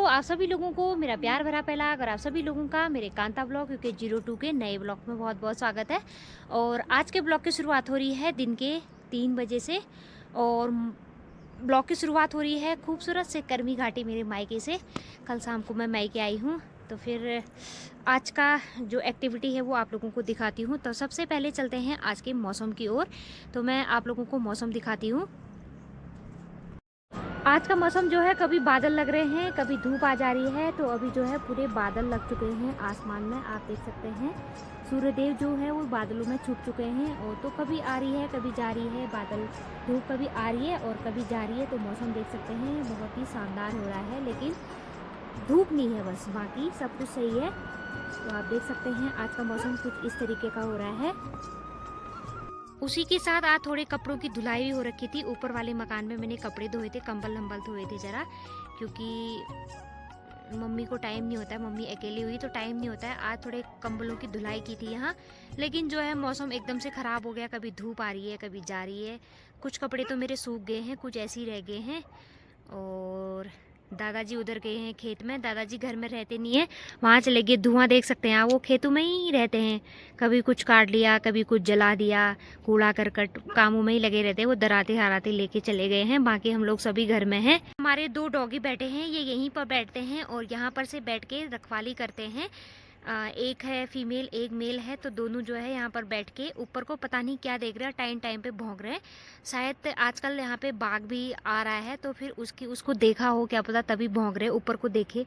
आप सभी लोगों को मेरा प्यार भरा पहलाग और आप सभी लोगों का मेरे कांता ब्लॉग यूके 02 के नए ब्लॉग में बहुत बहुत स्वागत है। और आज के ब्लॉग की शुरुआत हो रही है दिन के 3 बजे से। और ब्लॉग की शुरुआत हो रही है खूबसूरत से कर्मी घाटी मेरे मायके से। कल शाम को मैं मायके आई हूँ, तो फिर आज का जो एक्टिविटी है वो आप लोगों को दिखाती हूँ। तो सबसे पहले चलते हैं आज के मौसम की ओर। तो मैं आप लोगों को मौसम दिखाती हूँ। आज का मौसम जो है, कभी बादल लग रहे हैं, कभी धूप आ जा रही है। तो अभी जो है पूरे बादल लग चुके हैं आसमान में, आप देख सकते हैं। सूर्यदेव जो है वो बादलों में छुप चुके हैं। और तो कभी आ रही है कभी जा रही है बादल, धूप कभी आ रही है और कभी जा रही है। तो मौसम देख सकते हैं बहुत ही शानदार हो रहा है, लेकिन धूप नहीं है, बस बाकी सब कुछ सही है। तो आप देख सकते हैं आज का मौसम कुछ इस तरीके का हो रहा है। उसी के साथ आज थोड़े कपड़ों की धुलाई भी हो रखी थी। ऊपर वाले मकान में मैंने कपड़े धोए थे, कंबल हम्बल धोए थे ज़रा, क्योंकि मम्मी को टाइम नहीं होता है, मम्मी अकेली हुई तो टाइम नहीं होता है। आज थोड़े कंबलों की धुलाई की थी यहाँ, लेकिन जो है मौसम एकदम से ख़राब हो गया। कभी धूप आ रही है कभी जा रही है। कुछ कपड़े तो मेरे सूख गए हैं, कुछ ऐसे ही रह गए हैं। और दादाजी उधर गए हैं खेत में। दादाजी घर में रहते नहीं है, वहाँ चले गए। धुआं देख सकते हैं, वो खेतों में ही रहते हैं। कभी कुछ काट लिया कभी कुछ जला दिया, कूड़ा करकट कामों में ही लगे रहते हैं। वो दराते हराते लेके चले गए हैं। बाकी हम लोग सभी घर में हैं। हमारे 2 डॉगी बैठे हैं, ये यहीं पर बैठते हैं और यहाँ पर से बैठ के रखवाली करते हैं। एक है फीमेल एक मेल है, तो दोनों जो है यहाँ पर बैठ के ऊपर को पता नहीं क्या देख रहे हैं, टाइम टाइम पे भौंक रहे हैं। शायद आजकल यहाँ पे बाघ भी आ रहा है, तो फिर उसको देखा हो क्या पता, तभी भौंक रहे हैं। ऊपर को देखे,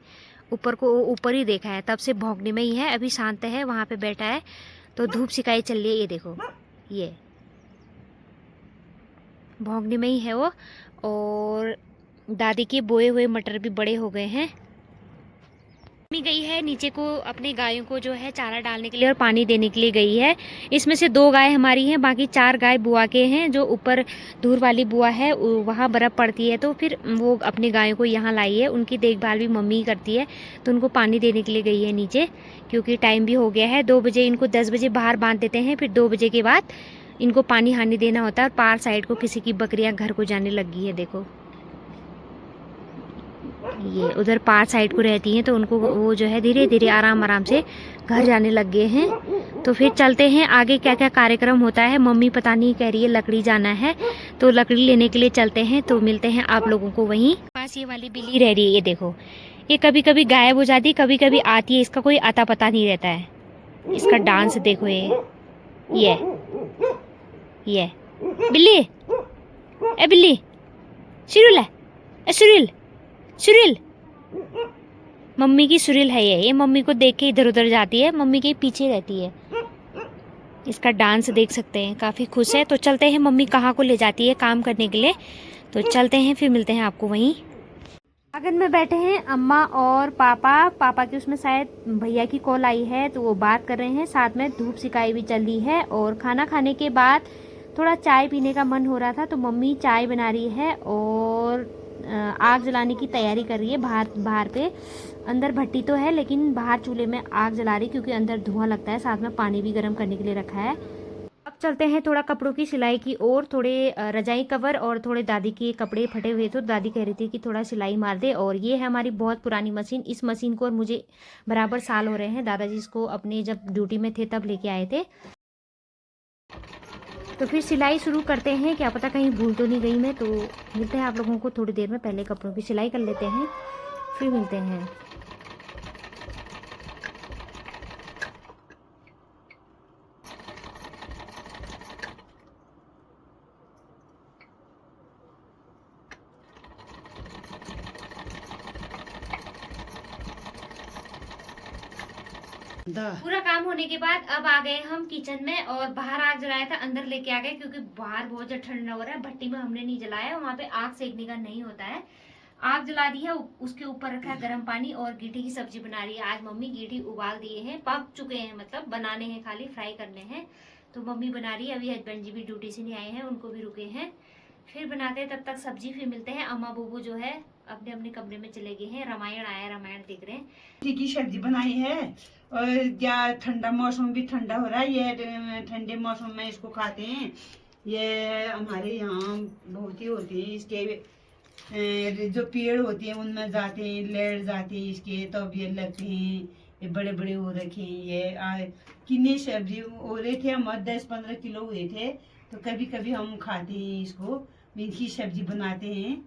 ऊपर को ऊपर ही देखा है, तब से भौंकने में ही है। अभी शांत है, वहाँ पे बैठा है। तो धूप सिकाई चल रही है, ये देखो, ये भौंकने में ही है वो। और दादी के बोए हुए मटर भी बड़े हो गए हैं। मम्मी गई है नीचे को अपने गायों को जो है चारा डालने के लिए और पानी देने के लिए गई है। इसमें से 2 गाय हमारी हैं, बाकी 4 गाय बुआ के हैं। जो ऊपर दूर वाली बुआ है वहाँ बर्फ़ पड़ती है, तो फिर वो अपनी गायों को यहाँ लाई है। उनकी देखभाल भी मम्मी ही करती है, तो उनको पानी देने के लिए गई है नीचे, क्योंकि टाइम भी हो गया है 2 बजे। इनको 10 बजे बाहर बांध देते हैं, फिर 2 बजे के बाद इनको पानी हानी देना होता है। और पार साइड को किसी की बकरियाँ घर को जाने लगी है, देखो ये उधर पार साइड को रहती हैं, तो उनको वो जो है धीरे धीरे आराम आराम से घर जाने लग गए हैं। तो फिर चलते हैं आगे क्या क्या कार्यक्रम होता है। मम्मी पता नहीं कह रही है लकड़ी जाना है, तो लकड़ी लेने के लिए चलते हैं। तो मिलते हैं आप लोगों को वहीं पास। ये वाली बिल्ली रह रही है, ये देखो, ये कभी कभी गायब हो जाती, कभी कभी आती है। इसका कोई आता पता नहीं रहता है। इसका डांस देखो, ये बिल्ली, ए बिल्ली, सुरील है, सुरील सुरील, मम्मी की सुरील है ये मम्मी को देख के इधर उधर जाती है, मम्मी के पीछे रहती है। इसका डांस देख सकते हैं, काफ़ी खुश है। तो चलते हैं, मम्मी कहाँ को ले जाती है काम करने के लिए, तो चलते हैं, फिर मिलते हैं आपको वहीं। आंगन में बैठे हैं अम्मा और पापा की उसमें शायद भैया की कॉल आई है, तो वो बात कर रहे हैं। साथ में धूप सिकाई भी चल रही है। और खाना खाने के बाद थोड़ा चाय पीने का मन हो रहा था, तो मम्मी चाय बना रही है और आग जलाने की तैयारी कर रही है। बाहर पे अंदर भट्टी तो है, लेकिन बाहर चूल्हे में आग जला रही, क्योंकि अंदर धुआं लगता है। साथ में पानी भी गर्म करने के लिए रखा है। अब चलते हैं थोड़ा कपड़ों की सिलाई की ओर। थोड़े रजाई कवर और थोड़े दादी के कपड़े फटे हुए, तो दादी कह रही थी कि थोड़ा सिलाई मार दे। और ये है हमारी बहुत पुरानी मशीन। इस मशीन को और मुझे बराबर साल हो रहे हैं। दादाजी इसको अपने जब ड्यूटी में थे तब लेके आए थे। तो फिर सिलाई शुरू करते हैं, क्या पता कहीं भूल तो नहीं गई मैं। तो मिलते हैं आप लोगों को थोड़ी देर में। पहले कपड़ों की सिलाई कर लेते हैं, फिर मिलते हैं। पूरा काम होने के बाद अब आ गए हम किचन में। और बाहर आग जलाया था, अंदर लेके आ गए, क्योंकि बाहर बहुत ज्यादा ठंडा हो रहा है। भट्टी में हमने नहीं जलाया, वहाँ पे आग सेकने का नहीं होता है। आग जला दी है, उसके ऊपर रखा है गर्म पानी और गीठी की सब्जी बना रही है। आज मम्मी गीठी उबाल दिए हैं, पक चुके हैं, मतलब बनाने हैं, खाली फ्राई करने हैं। तो मम्मी बना रही है। अभी हस्बैंड जी भी ड्यूटी से नहीं आए हैं, उनको भी रुके हैं, फिर बनाते हैं तब तक सब्जी। फिर मिलते हैं। अम्मा बुबू जो है अपने अपने कमरे में चले गए हैं, रामायण आया, रामायण देख रहे हैं। की सब्जी बनाई है। और क्या ठंडा मौसम भी ठंडा हो रहा है, ये ठंडे मौसम में इसको खाते हैं। ये हमारे यहाँ बहुत ही होती है इसके जो पेड़ होते हैं उनमें जाते हैं, लेट जाते हैं इसके, तब ये लगते हैं, ये बड़े बड़े हो रखे हैं। ये कितने सब्जी हो रहे थे, हम 10-15 किलो हुए थे। तो कभी कभी हम खाते हैं इसको, इनकी सब्जी बनाते हैं,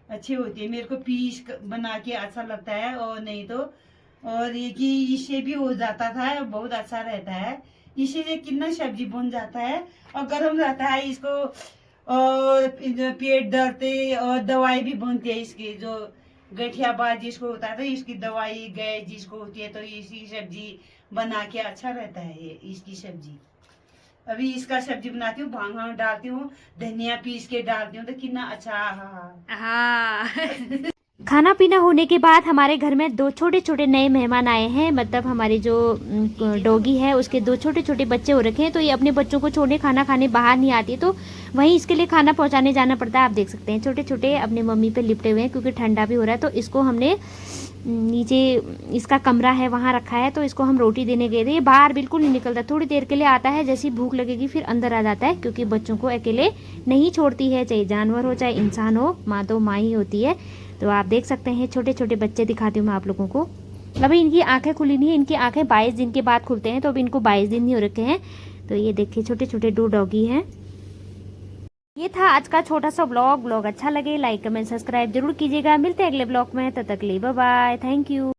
अच्छे होते हैं। मेरे को पीस बना के अच्छा लगता है, और नहीं तो और ये कि इससे भी हो जाता था, बहुत अच्छा रहता है। इसीलिए कितना सब्जी बन जाता है और गर्म रहता है इसको। और पेट दर्द और दवाई भी बनती है इसकी, जो गठियाबाद जिसको होता है तो इसकी दवाई, गैस जिसको होती है तो इसी सब्जी बना के अच्छा रहता है ये इसकी सब्जी। अभी इसका सब्जी बनाती हूँ, भांग डालती हूँ, धनिया पीस के डालती हूँ, तो कितना अच्छा। हाँ। खाना पीना होने के बाद हमारे घर में 2 छोटे छोटे नए मेहमान आए हैं। मतलब हमारी जो डॉगी है उसके 2 छोटे छोटे बच्चे हो रखे हैं, तो ये अपने बच्चों को छोड़ने खाना खाने बाहर नहीं आती है, तो वहीं इसके लिए खाना पहुंचाने जाना पड़ता है। आप देख सकते हैं छोटे छोटे अपने मम्मी पे लिपटे हुए हैं, क्योंकि ठंडा भी हो रहा है। तो इसको हमने नीचे इसका कमरा है वहाँ रखा है, तो इसको हम रोटी देने गए थे। ये बाहर बिल्कुल नहीं निकलता, थोड़ी देर के लिए आता है, जैसी भूख लगेगी फिर अंदर आ जाता है, क्योंकि बच्चों को अकेले नहीं छोड़ती है, चाहे जानवर हो चाहे इंसान हो, माँ तो माँ ही होती है। तो आप देख सकते हैं छोटे छोटे बच्चे दिखाती हूँ मैं आप लोगों को। अभी इनकी आंखें खुली नहीं है, इनकी आंखें 22 दिन के बाद खुलते हैं, तो अभी इनको 22 दिन नहीं हो रखे हैं। तो ये देखिए छोटे छोटे 2 डॉगी हैं। ये था आज का छोटा सा ब्लॉग अच्छा लगे लाइक कमेंट सब्सक्राइब जरूर कीजिएगा। मिलते हैं अगले ब्लॉग में, तब तक के लिए बाय बाय, थैंक यू।